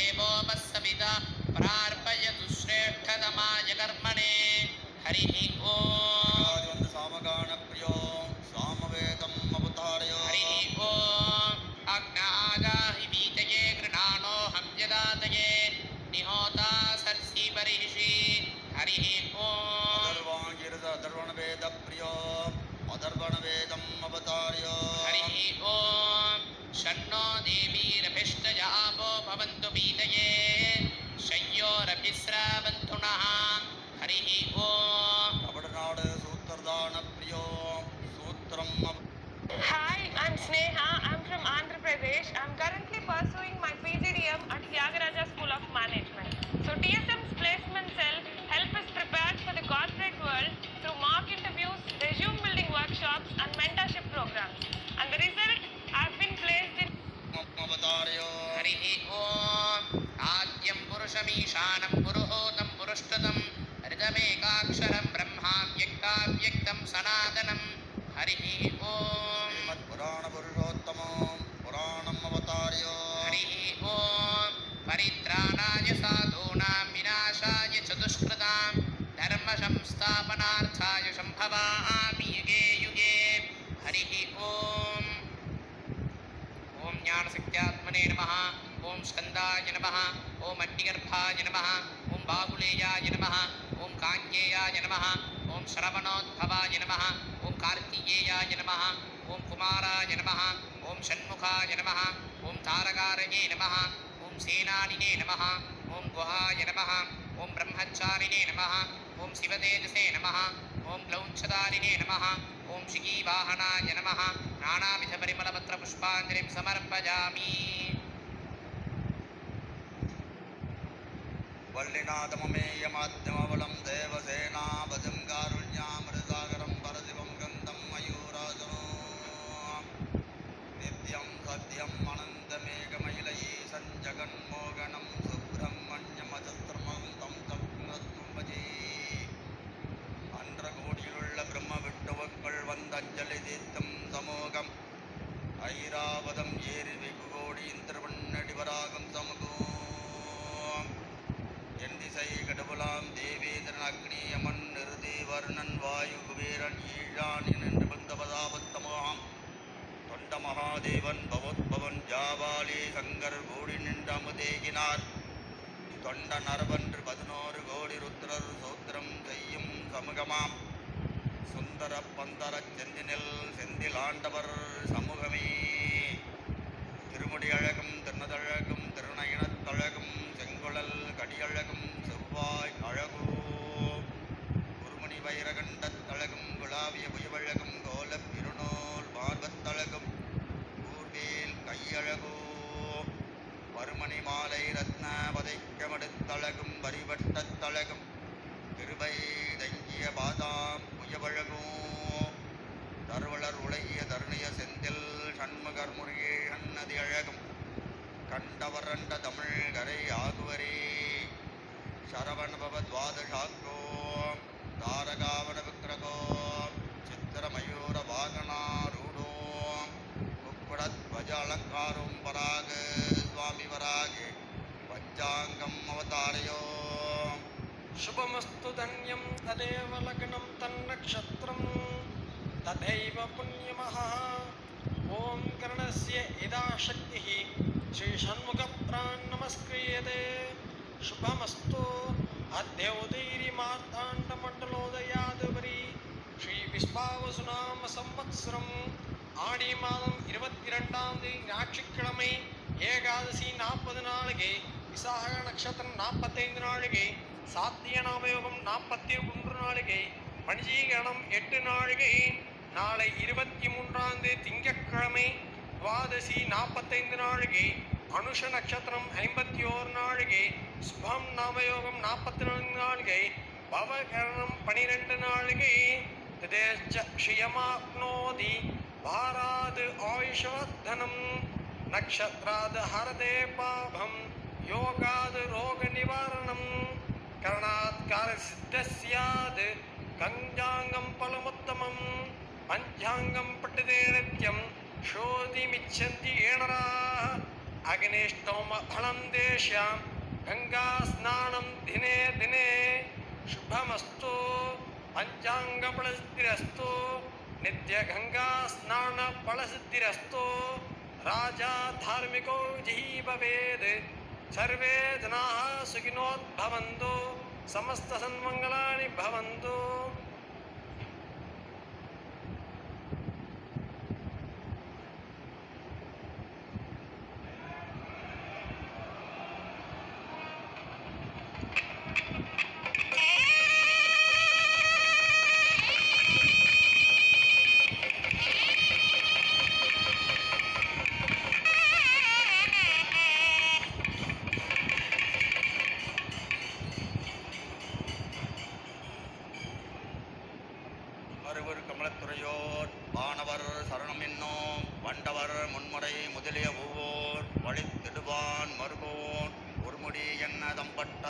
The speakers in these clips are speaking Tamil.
देवोपस्सविता प्रार्पयतु श्रेष्ठतमाय कर्मणे हरिः ओम् सामगानप्रियो सामवेदम् अवतारयो हरिः ओम् अग्नादाहि वीतये गृणानो हव्यदातये निहोता सर्षि बर्हिषि हरिः ओम् अदर्वणवेदप्रियो अदर्वणवेदम् अवतारयो हरिः ओम् शन्नो देवीरभिष्टजापो भवन्तु वीतये शय्योरभिस्रावन्तु नः हरिः ओम् कपटनाड सूत्रदानप्रियो सूत्रम् Hi, I'm Sneha. I'm from Andhra Pradesh. I'm currently pursuing my PGDM at Tyagaraja School of Management. So TSM's placement cell help us prepare for the corporate world through mock interviews, resume building workshops and mentorship programs. And the result, I've been placed in अवतारयो हरिः ओम् आद्यं पुरुषमीशानं पुरुहूतं पुरुष्टुतं ऋतमेकाक्षरं ब्रह्मा व्यक्ताव्यक्तं सनातनं हरिः ओम् श्रीमत्पुराणपुरुषोत्तमो पुराणम् अवतारयो हरिः ओम् परित्राणाय साधूनां विनाशाय चतुष्कृतां धर्मसंस्थापनार्थाय सम्भवामि युगे युगे हरिः ओम् ओम ज्ञानशक्त्यात्मने नमः ओम स्कंदाय नमः ओम अग्निगर्भाय नमः ओम बाहुलेयाय नमः ओम कांकेयाय नमः ओम श्रवणोद्भवाय नमः ओम कार्तिकेयाय नमः ओम कुमाराय नमः ओम षण्मुखाय नमः ओम तारकारये नमः ओम सेनानिने नमः ओम गुहाय नमः ओम ब्रह्मचारिणे नमः ओम शिवतेजसे नमः ओम लौंछदारिणे नमः ओम शिखीवाहनाय नमः नानाविधपरिमलपत्रपुष्पाञ्जलिं समर्पयामि वल्लिनाथममेयमाद्यमबलं देवसेनापतिं कारुण्यामृतसागरं परशिवं गन्धं मयूरासनो नित्यं सत्यम् अनन्तमेकमैलयीशं जगन्मोहनं सुब्रह्मण्यमजस्त्रमन्तं तत्त्वं भजे அன்றகோடியிலுள்ள பிரம்ம விட்டுவக்கள் வந்தஞ்சலி தீர்த்தம் சமூகம் ஐராவதம் ஏறி வெகு கோடி இந்திரவண்ணடிவராகம் சமூகம் என் திசை கடவுளாம் தேவேந்திரன் அக்னி யமன் நிருதி வருணன் வாயு குபேரன் ஈழான் என்று பந்தபதாபத்தமாம் தொண்ட மகாதேவன் பவோத்பவன் ஜாபாலி சங்கர் கூடி நின்று அமுதேகினார் தொண்ட நரவன்று 11 கோடி ருத்ரர் சோத்திரம் செய்யும் சமூகமாம் சுந்தர பந்தர செந்தினில் செந்தில் ஆண்டவர் சமூகமே திருமுடி அழகும் திருநதழகும் திருநயனத்தழகும் செங்குழல் கடியழகும் செவ்வாய் அழகோ குருமணி வைரகண்டத்தழகும் குலாவிய புயவழகும் கோலப் இருநூல் மார்பத்தழகும் கூர்வேல் கையழகோ வருமணி மாலை ரத்ன பதைக்கமடுத்தழகும் வரிவட்டத்தழகும் திருபை தங்கிய பாதாம் புயவழகும் தருவளர் உலகிய தருணிய செந்தில் சண்முகர் முருகே அன்னதி அழகும் கண்டவரண்ட தமிழ் கரை ஆகுவரே சரவணபவ துவாதசாக்ரோ தாரகாவன விக்கிரகோ சித்திரமயூர வாகனாரூடோ குக்குடத்வஜ அலங்காரம் பராக स्वामी वरागे पंचांगम अवतारयो शुभमस्तु धन्यं तदेव लग्नं तन्नक्षत्रं तथैव पुण्यमः ओं कर्णस्य इदा शक्तिः श्रीषण्मुखप्रान् नमस्क्रियते शुभमस्तु अद्य उदैरि मार्ताण्डमण्डलोदयादुपरि श्रीविश्वावसुनाम संवत्सरम् ஆடி மாதம் 22ஆம் தேதி ஞாயிற்றுக்கிழமை ஏகாதசி 40 நாளிகை விசாக நட்சத்திரம் 45 நாளிகை சாத்திய நாமயோகம் 41 நாளிகை பஞ்சீகரணம் 8 நாளிகை நாளை 23ஆம் தேதி திங்கட்கிழமை துவாதசி 45 நாளிகை அனுஷ நட்சத்திரம் 51 நாளிகை சுபம் நாமயோகம் 44 நாளிகை பவகரணம் 12 நாளிகை तदेश्च श्रियमाप्नोति भाराद् आयुषवर्धनं नक्षत्राद् हरते पापं योगाद् रोगनिवारणं करणात् कार्यसिद्धस्याद् कञ्जाङ्गं फलमुत्तमं पञ्चाङ्गं पठिते नित्यं श्रोतिमिच्छन्ति येणराः अग्निष्टोमफलं देश्यां गङ्गास्नानं दिने दिने शुभमस्तु पञ्चाङ्गफलसिद्धिरस्तु नित्यगङ्गास्नानफलसिद्धिरस्तु राजा धार्मिको जयी भवेत् सर्वे जनाः सुखिनोद्भवन्तु समस्तसन्मङ्गलानि भवन्तु மறுவர் கமலத்துறையோர் வானவர் சரணம் என்னோம் வண்டவர் முன்முறை முதலிய ஒவ்வோர் வழித்திடுவான் மறுபோன் ஒருமுடி என்ன தம்பட்ட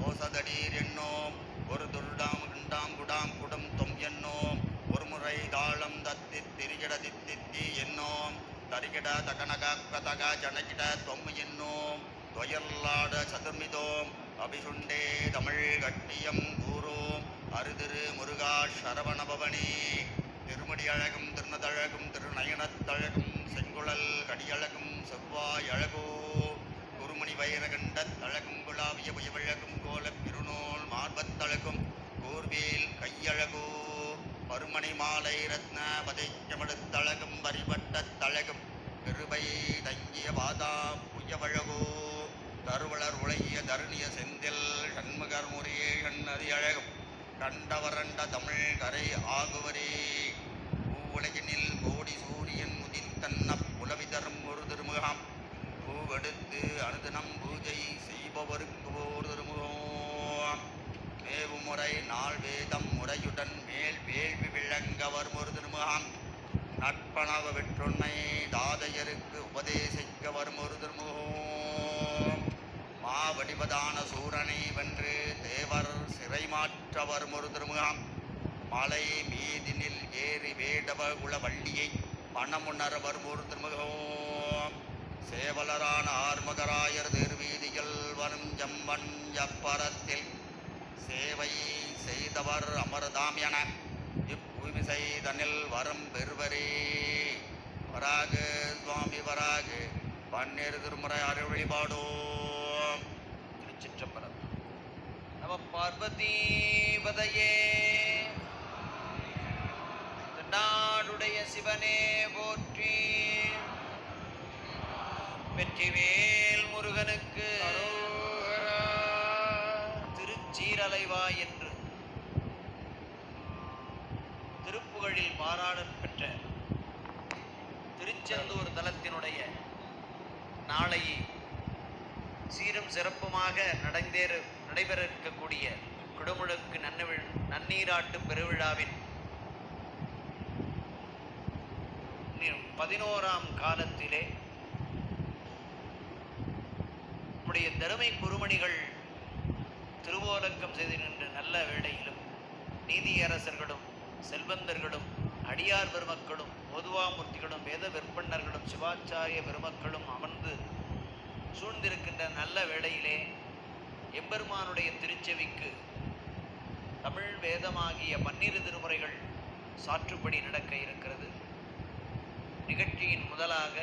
ஓசதடீர் என்னோம் ஒரு துருடாம் குண்டாம் குடாம் குடம் தொம் என்னோம் ஒருமுறை தாளம் தத்தி திரிகிட தித்தி என்னோம் தரிகிட தகனக கதக ஜனகிட தொம் என்னோம் துயர்லாட சதுர்மிதோம் அபிசுண்டே தமிழ் கட்டியம் கூரோம் அருதிரு முருகா சரவணபவனி திருமடி அழகும் திருநதழகும் திருநயனத்தழகும் செங்குழல் கடியழகும் செவ்வாய் அழகோ குருமணி வைரகண்ட தழகும் குலாவிய புயவழகும் கோல பிருநூல் மார்பத்தழகும் கூர்வேல் கையழகோ பருமணி மாலை ரத்ன பதைக்கமடுத்தழகும் வரிபட்ட தழகும் கிருபை தங்கிய பாதாம் புயவழகோ தருவளர் உலகிய தருணிய செந்தில் சண்முகர் முறையே கண்ணதி அழகும் கண்டவரண்ட தமிழ் கரை ஆகுவரே பூவுலகினில் கோடி சூரியன் முதித்தன்ன புலவிதரும் ஒரு திருமுகம் பூவெடுத்து அனுதினம் பூஜை செய்பவருக்கு ஓர் திருமுகம் மேவுமுறை நாள் வேதம் முறையுடன் மேல் வேள்வி விளங்கவர் ஒரு திருமுகம் நட்பணவ வெற்றுண்மை தாதையருக்கு உபதேசிக்க வரும் ஒரு திருமுகம் மாவடிவதான சூரனை வென்று தேவர் சிறை மாற்றவர் ஒரு திருமுகம் மலை மீதினில் ஏறி வேடவ குல வள்ளியை பணமுணர்வர் ஒரு திருமுகம் சேவலரான ஆர்மகராயர் திருவீதிகள் வரும் ஜம்பன் ஜப்பரத்தில் சேவை செய்தவர் அமர்தாம் என இப்பூமிசை தனில் வரம் பெறுவரே வராக சுவாமி வராக பன்னீர் திருமுறை அருள் வழிபாடோம். திருச்சிற்றம்பலம். நம பார்வதீபதையே. நாடுடைய சிவனே போற்றி. வெற்றிவேல் முருகனுக்கு திருச்சீரலைவாய் என்று திருப்புகழில் பாராடல் பெற்ற திருச்செந்தூர் தலத்தினுடைய நாளை சீரும் சிறப்புமாக நடைபெற இருக்கக்கூடிய குடமுழுக்கு நன்னீராட்டு பெருவிழாவின் 11ஆம் காலத்திலே நம்முடைய தருமை குருமணிகள் திருவோலக்கம் செய்து நின்ற நல்ல வேளையிலும் நீதியரசர்களும் செல்வந்தர்களும் அடியார் பெருமக்களும் பொதுவாமூர்த்திகளும் வேத விற்பன்னர்களும் சிவாச்சாரிய பெருமக்களும் அமர்ந்து சூழ்ந்திருக்கின்ற நல்ல வேளையிலே எம்பெருமானுடைய திருச்செவிக்கு தமிழ் வேதமாகிய 12 திருமுறைகள் சாற்றுப்படி நடக்க இருக்கிறது. நிகழ்ச்சியின் முதலாக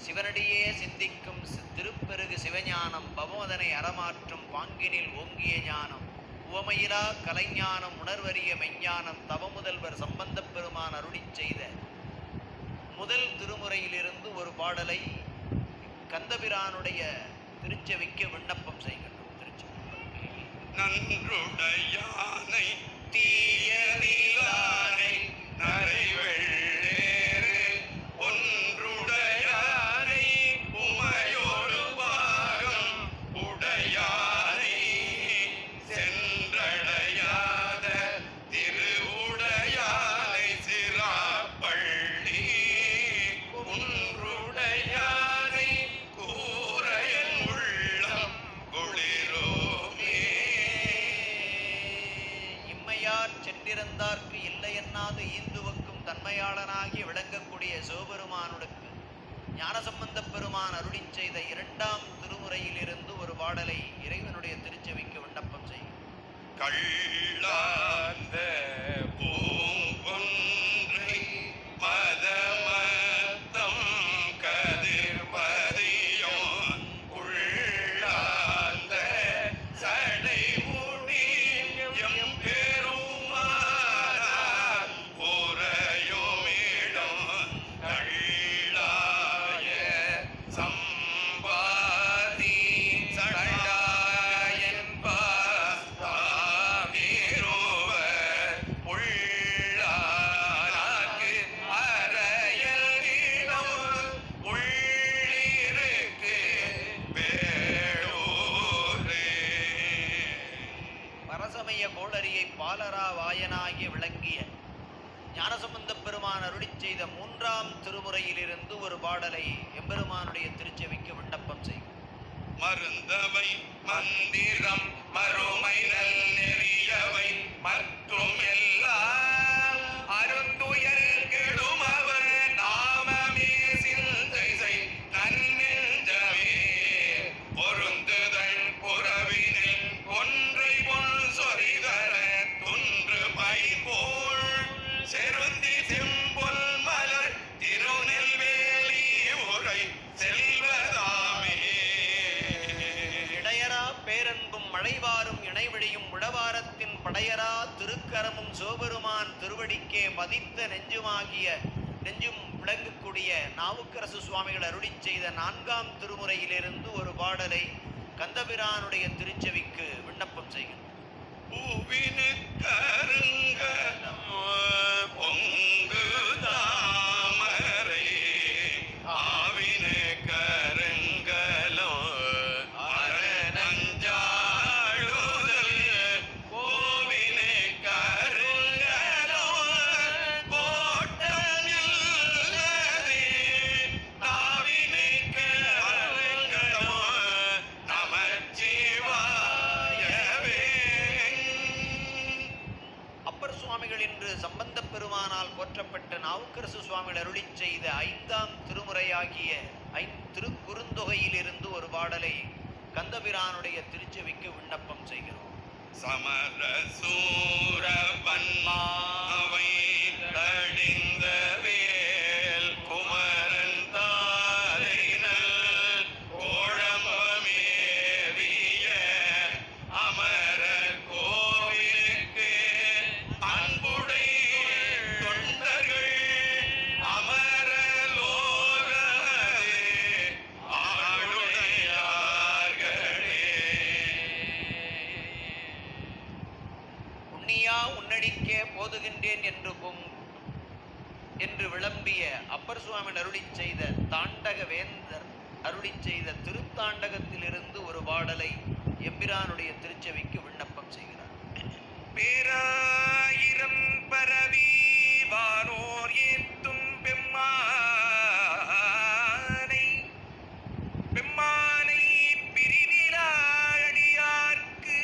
சிவனடியே சிந்திக்கும் திருப்பெருகு சிவஞானம் பவமதனை அறமாற்றும் பாங்கினில் ஓங்கிய ஞானம் உவமையிலா கலைஞானம் உணர்வறிய மெஞ்ஞானம் தவமுதல்வர் சம்பந்தப் பெருமான் அருளிச் செய்த முதல் திருமுறையிலிருந்து ஒரு பாடலை கந்தபிரானுடைய திருச்செவிக்கு விண்ணப்பம் செய்கின்றோம். நன்றுடையானை தீயனிலானை நரைவெள்ளேறு ஒன்றுடையானை உமையோடு பாகம் உடையானை சென்றடையாத திருவுடையானை சிராப்பள்ளி குன்றுடையானை கூரையன் உள்ளம் குளிரோமே. இம்மையார் சென்றிருந்தார்க்கு இல்லை என்னாது ஈந்துவக்கும் தன்மையாளனாக ஞானசம்பந்த பெருமான் அருளிச் செய்த 3ஆம் திருமுறையிலிருந்து ஒரு பாடலை எம்பெருமானுடைய திருச்செவிக்கு விண்ணப்பம் செய்யும். மருந்தவை மந்திரம் மறுமை நெறியவை மற்றும் எல்லாம் அருந்துயர் கெடுமவர் நாமமே சிந்தை செய் நன்னெஞ்சமே பொருந்துதல் புறவினில் ஒன்றை பொன் சொரிதர துன்று பைபோல் செருந்தி செம்பொல் மலர் திருநெல்வேலி உரை செல்வதாமே. இடையரா பேரன்பும் மழைவாரும் இணைவழியும் உடவாரத்தின் படையரா திருக்கரமும் சிவபெருமான் திருவடிக்கே பதித்த நெஞ்சும் விளங்கக்கூடிய நாவுக்கரசு சுவாமிகள் அருளிச் செய்த 4ஆம் திருமுறையிலிருந்து ஒரு பாடலை கந்தபிரானுடைய திருச்செவிக்கு விண்ணப்பம் செய்கிறோம். பூவினு கருங்கலம் பொங்கு தாமரை ஆவினு கருங்கலம் அரணஞ்சாழுதல் கோவினு கருங்கலம் கோட்டம் இல்லதே நாவினு கருங்கலம் நமச்சிவாயவே. அப்பர் சுவாமிகள் என்று சம்பந்த பெருமானால் போற்றப்பட்ட நாவுக்கரசு சுவாமிகள் அருளிச் செய்த 5ஆம் திருமுறையாகிய திருக்குறுந்தொகையிலிருந்து ஒரு பாடலை கந்தபிரானுடைய திருச்செவிக்கு விண்ணப்பம் செய்கிறோம். சமரசூர பன்மாவை தடிந்த வேல் குமரன் தாரைனல் கோழம்பமேவிய அமரர் கோவிலுக்கு அன்புடை தொண்டர்கள் அமரலோரே ஆளுடையார்களே. உன்னியா உன்னடிக்கே போதுகின்றேன் என்று விளம்பிய அப்பர் சுவாமி அருளிச் செய்த தாண்டக வேந்தர் அருளிச் செய்த திருத்தாண்டகத்திலிருந்து ஒரு பாடலை எம்பிரானுடைய திருச்செவிக்கு விண்ணப்பம் செய்கிறார். பேராயிரம் பரவி வானோர் ஏத்தும் பெம்மானை பிரிவிலாடியார்க்கு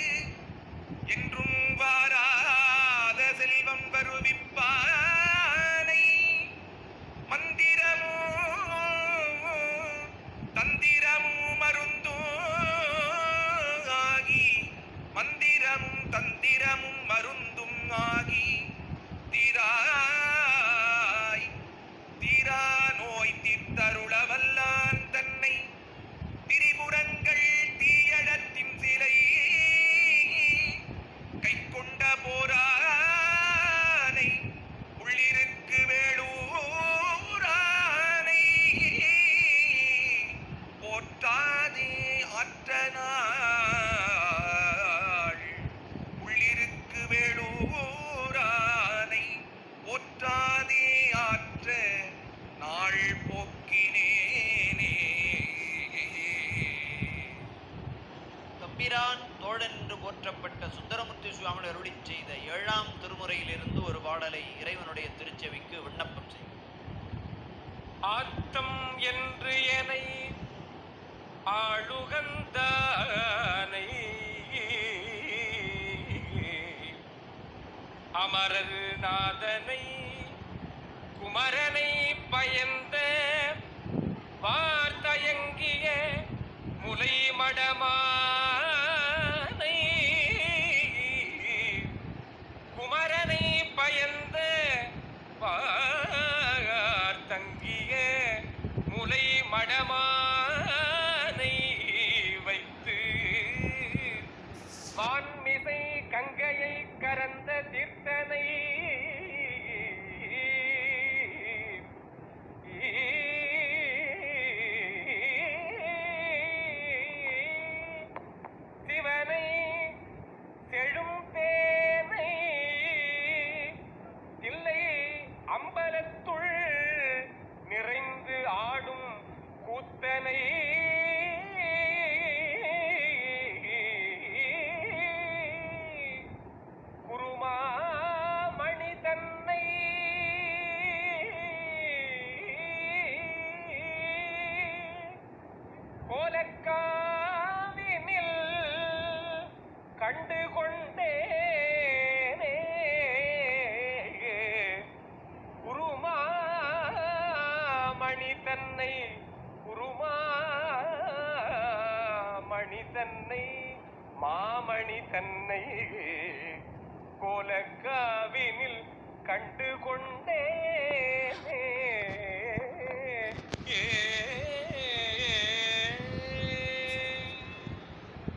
என்றும் வாராத செல்வம் வருவிப்பானை தந்திரமும் மருந்தும் ஆகி தீரா நோய் தீர்த்தருளவல்லான் தன்னை திரிபுரங்கள் தீயழத்தின் சிலை கைக்கொண்ட போரானை உள்ளிருக்கு வேளூரானை போற்றாதே ஆற்றனாள் உள்ளிருக்கு வேளூரானை போற்றாதே ஆற்ற நாள் போக்கினேனே. தம்பிரான் தோழன் என்று போற்றப்பட்ட சுந்தரமூர்த்தி சுவாமிகள் அருளிச் செய்த 7ஆம் திருமுறையிலிருந்து ஒரு பாடலை இறைவனுடைய திருச்செவிக்கு விண்ணப்பம் செய்யும். ஆத்தம் என்று எனை ஆளுகந்தானை அமரர் நாதனை குமரனை பயந்த வார்த்தயங்கிய முலை மடமானை குமரனை பயந்த வார்த்தங்கிய முலை மடமானை வைத்து வான்மிசை கங்கையை கரந்த தீர்த்தனை சிவனை செழும் தேனை தில்லை அம்ப தன்னை மாமணி தன்னை கோலக்காவினில் கண்டு கொண்டே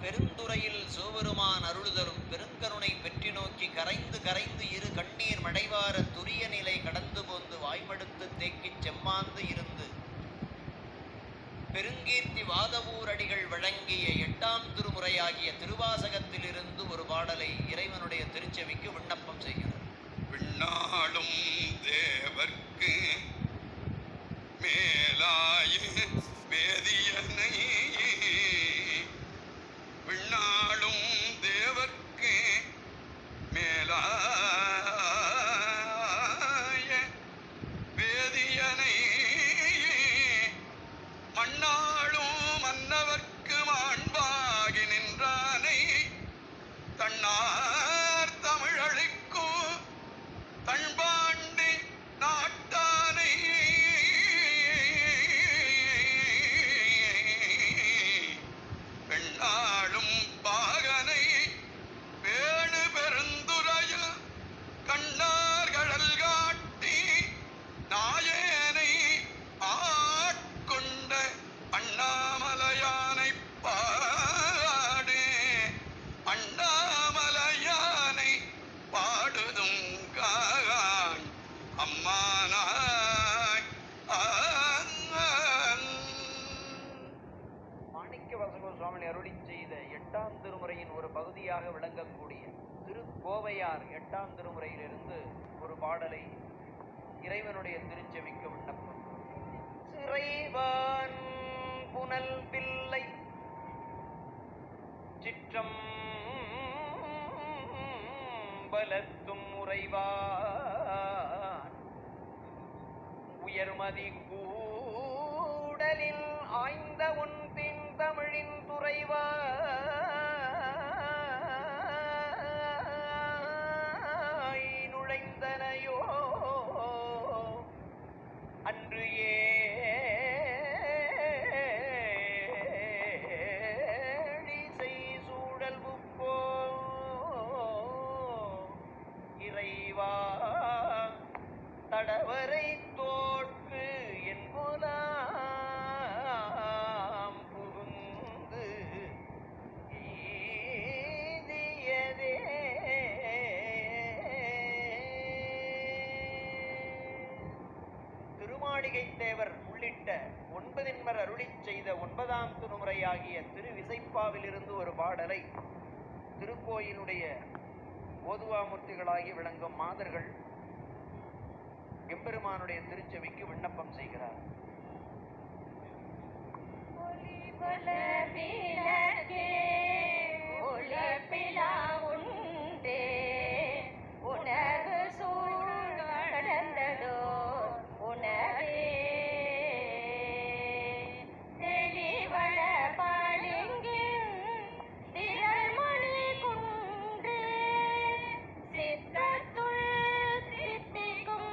பெருந்துறையில் சிவபெருமான் அருளுதரும் பெருங்கருணை பெற்றி நோக்கி கரைந்து கரைந்து இரு கண்ணீர் மடைவார துரிய நிலை கடந்து போந்து வாய்மடுத்து தேக்கிச் செம்மாந்து இருந்து பெருங்கீர்த்தி வாதவூர் அடிகள் வழங்கிய 8ஆம் திருமுறையாகிய திருவாசகத்திலிருந்து ஒரு பாடலை இறைவனுடைய திருச்செவிக்கு விண்ணப்பம் செய்கிறார். விண்ணாளும் தேவர்க்கு மேலாய வேதியனை விண்ணாளும் தேவர்க்கு மேலாய வேதியனை மண்ணாளும் மன்னவர்க்கு மாண்பாகி நின்றானை தன்னார் தமிழளிக்கும் தன்பாண்டி நாட்டானை பெண்ணாளும் பாகனை வேணு பெருந்துறையில் கண்ணார்களல் காட்டி நாயேனை ஆட்கொண்ட அண்ணாமலையானை பாடு அண்ணாமலையானை பாடுதும் கான் அம்மானாய் மாணிக்கவாசக சுவாமி அருளி செய்த 8ஆம் திருமுறையின் ஒரு பகுதியாக விளங்கக்கூடிய திருக்கோவையார் 8ஆம் திருமுறையிலிருந்து ஒரு பாடலை இறைவனுடைய திருச்செவிக்கு விண்ணப்பம். சிறைவான் புனல் பிள்ளை சிற்றம் பலத்தும் உறைவான் உயர்மதி கூடலில் ஆய்ந்த ஒன்றின் தமிழின் துறைவாய் நுழைந்தனையோ அன்று ஏழிசை சூழல் புக்கோ இறைவா தடவரை தோற்கு என்போலாம் புகுந்து ஈதியதே திருமாளிகைத் தேவர் உள்ளிட்ட 9 அருளிச் செய்த 9ஆம் திருமுறையாகிய திருவிசைப்பாவிலிருந்து ஒரு பாடலை திருக்கோயிலுடைய ஓதுவாமூர்த்திகளாகி விளங்கும் மாதர்கள் எம்பெருமானுடைய திருச்செவிக்கு விண்ணப்பம் செய்கிறார். உனது சூழ் கடந்ததோ உணவே தெளிவள பாலிங்கின் திரள்மொழி குன்று சித்தத்துள் தித்திக்கும்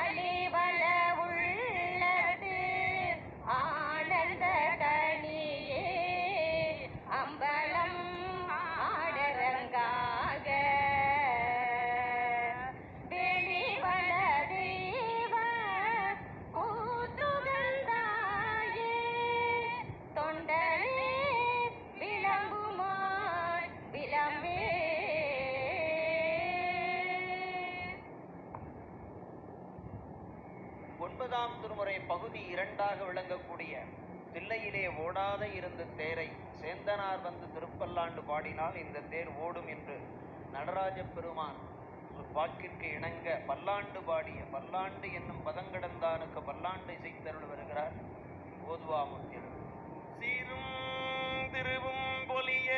அழிவள உள்ளது ஆனந்த கனியே அம்பலம் ஆடரங்காக வெளிவள தெய்வ கூத்துகந்தாயே தொண்டனே விளம்புமாய் விளம்பே. 9ஆம் திருமுறை பகுதி 2ஆக விளங்கக்கூடிய தில்லையிலே ஓடாத இருந்த தேரை சேந்தனார் வந்து திருப்பல்லாண்டு பாடினால் இந்த தேர் ஓடும் என்று நடராஜ பெருமான் வாக்கிற்கு இணங்க பல்லாண்டு பாடிய பல்லாண்டு என்னும் பதங்கடந்தானுக்கு பல்லாண்டு இசைத்தருள் வருகிறார் ஓதுவாமூர்த்திகள். சீரும் திருவும் பொலிய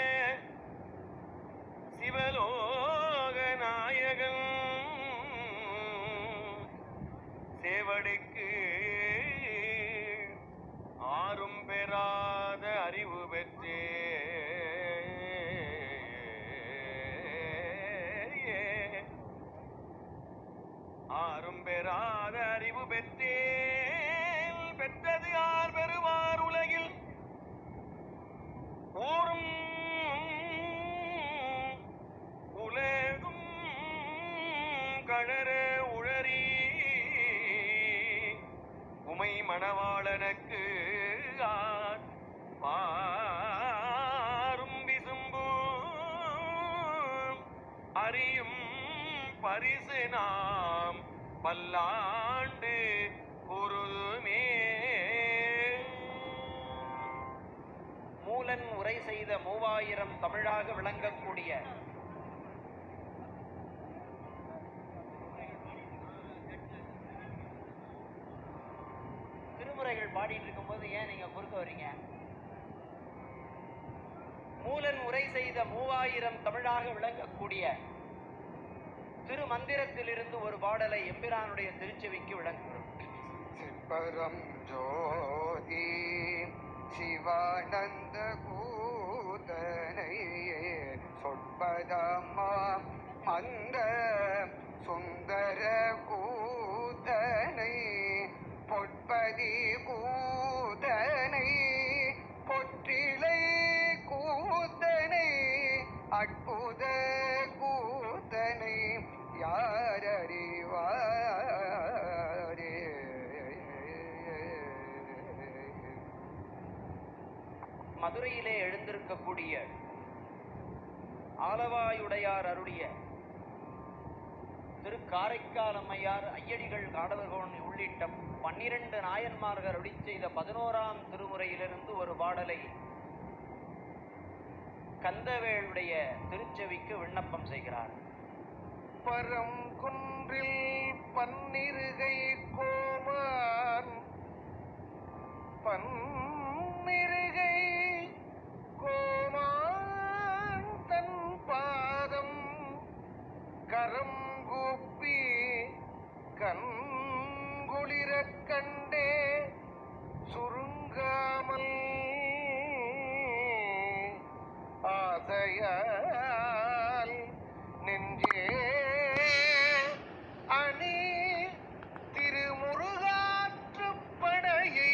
சிவலோக நாயகன் சேவடிக்கு ஆறும் பெறாத அறிவு பெற்றே ஆறும் பெறாத அறிவு பெற்றேன் பெற்றது யார் மணவாளனுக்கு பாரும் விசும்பும் அறியும் பரிசு நாம் பல்லாண்டு பொருதுமே. மூலன் உரை செய்த 3000 தமிழாக விளங்கக்கூடிய திருமுறைகள் பாடிட்டு இருக்கும்போது ஏன் நீங்க குறுக்க வர்றீங்க? மூலன் உரை செய்த 3000 தமிழாக விளங்கக்கூடிய திருமந்திரத்திலிருந்து ஒரு பாடலை எம்பிரானுடைய திருச்செவிக்கு விளங்குகிறோம். சிற்பரம் ஜோதி சிவானந்த கூதனை சொற்பதமா மந்த சுந்தர கூதனை பொற்பதி கூதனை பொற்றிலை கூதனை அற்புத கூதனை யாரறிவாரே. மதுரையிலே எழுந்திருக்கக்கூடிய ஆலவாயுடையார் அருளிய திரு காரைக்கால் அம்மையார், ஐயடிகள், காடவர்கோன் உள்ளிட்ட 12 நாயன்மார்கள் அருளி செய்த 11ஆம் திருமுறையிலிருந்து ஒரு பாடலை கந்தவேளுடைய திருச்செவிக்கு விண்ணப்பம் செய்கிறார். பரங்குன்றில் பன்னிருகை கோமான் பன்னிருகை கோமான் தன் பாதம் கரம் கூப்பி கண்குளிரக் கண்டே சுருங்காமல் ஆசையால் நெஞ்சே அணி திருமுருகாற்றுப்படையை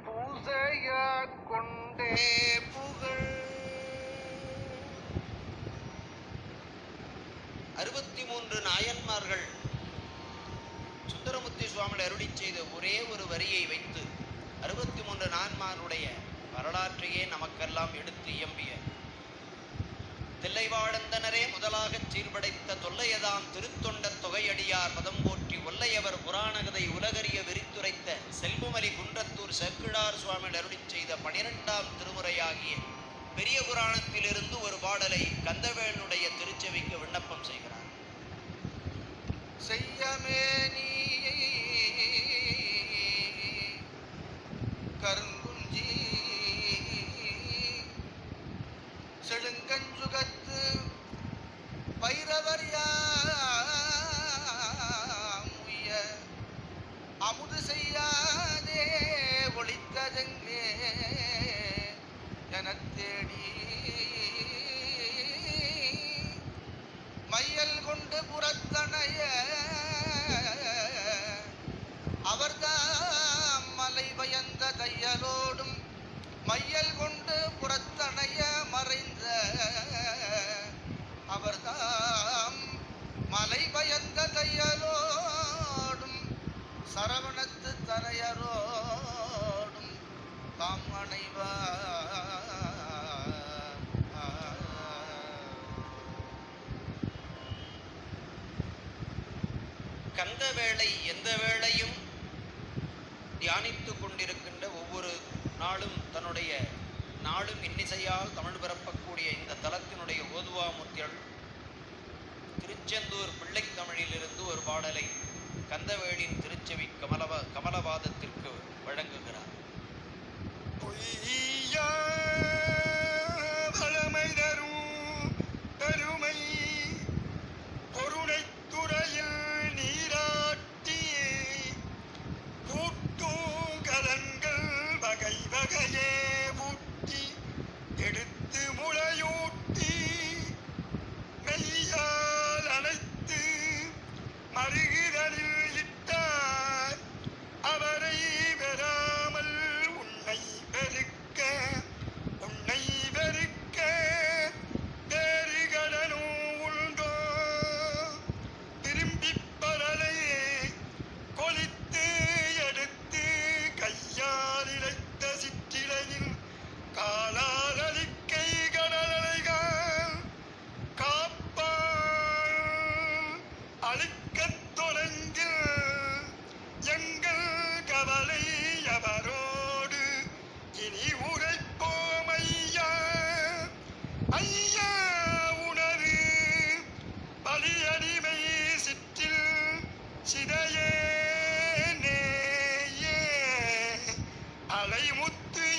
பூசையா கொண்டே புகழ். 63 நாயன்மார்கள் சுந்தரமுத்தி சுவாமிகள் அருளி செய்த ஒரே ஒரு வரியை வைத்து 63 நாயன்மாருடைய வரலாற்றையே நமக்கெல்லாம் எடுத்து இயம்பிய தில்லைவாழந்தனரே முதலாகச் சீர்படைத்த தொல்லையதாம் திருத்தொண்ட தொகையடியார் பதம் போற்றி ஒல்லையவர் புராணகதை உலகறிய விரித்துரைத்த செல்வமலி குன்றத்தூர் செக்கிழார் சுவாமிகள் அருளி செய்த 12ஆம் திருமுறையாகிய பெரிய புராணத்திலிருந்து ஒரு பாடலை கந்தவேலனுடைய திருச்செவிக்கு விண்ணப்பம் செய்கிறார். செய்யமேனி கருங்குஞ்சி செழுங்கஞ்சுகத்து பைரவர் யாமுய அமுது செய்யாதே ஒளித்ததெங்கே எனத் தேடி மையல் கொண்டு புறத்தணைய அவர்தாம் மலை பயந்த தையலோடும் மையல் கொண்டு புறத்தணைய மறைந்த அவர்தாம் மலை பயந்த தையலோடும் சரவணத்து தரையரோடும் தாம் அணைவார். கந்த வேளை எந்த வேளையும் தியானித்து கொண்டிருக்கின்ற ஒவ்வொரு நாளும் தன்னுடைய நாளும் இன்னிசையால் தமிழ் பிறப்பக்கூடிய இந்த தலத்தினுடைய ஓதுவாமூர்த்திகள் திருச்செந்தூர் பிள்ளைத் தமிழிலிருந்து ஒரு பாடலை கந்தவேளின் திருச்செவி கமலவாதத்திற்கு வழங்குகிறார். பொய்யா பழமை தரும் தருமை பொருளைத் துறையில் நீராட்டி கூட்டும் கலன்கள் வகை வகையே ஊட்டி எடுத்து முளையூட்டி மெய்யால் அணைத்து மருகிதலில் இட்டார் அவரை அலைமுத்து